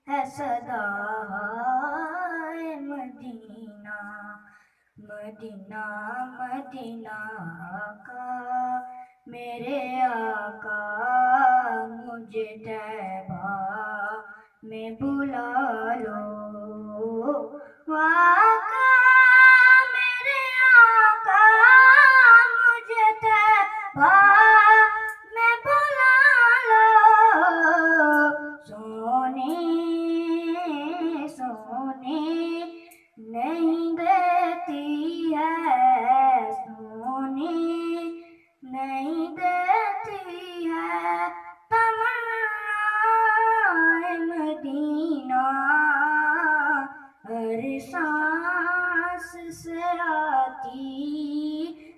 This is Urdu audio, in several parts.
ہے صدائے مدینہ، مدینہ مدینہ کا میرے آقا مجھے طیبہ میں بلا لو، آقا میرے آقا مجھے طیبہ میں بلا لو، سونے سونے نہیں دیتی ہے، سونے نہیں دیتی ہے تمنا مدینہ، ہر سانس سے آتی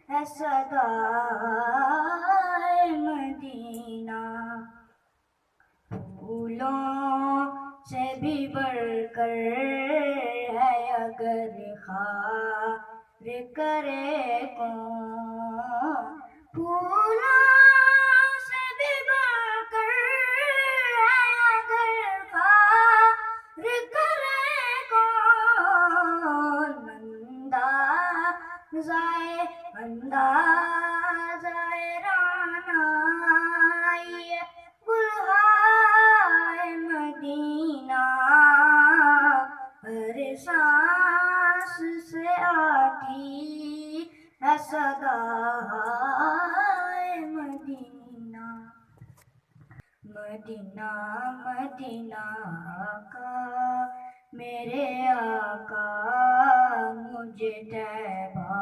ہے صدائے مدینہ، پھولوں سے بھی بڑھ کر ہے اگر خار کرے کون، پھولوں سے بھی بڑھ کر ہے اگر خار کرے کون، اندازۂ رانا یہ گلہائے مدینہ، ہر سانس سے آتی ہے صدائے مدینہ، مدینہ مدینہ کا میرے آقا مجھے طیبہ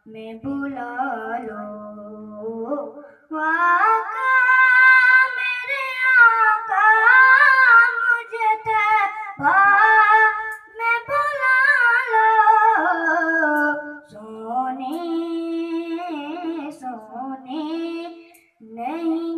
میں بلا لو، آقا میرے آقا مجھے طیبہ میں بلا لو، سونے سونے نہیں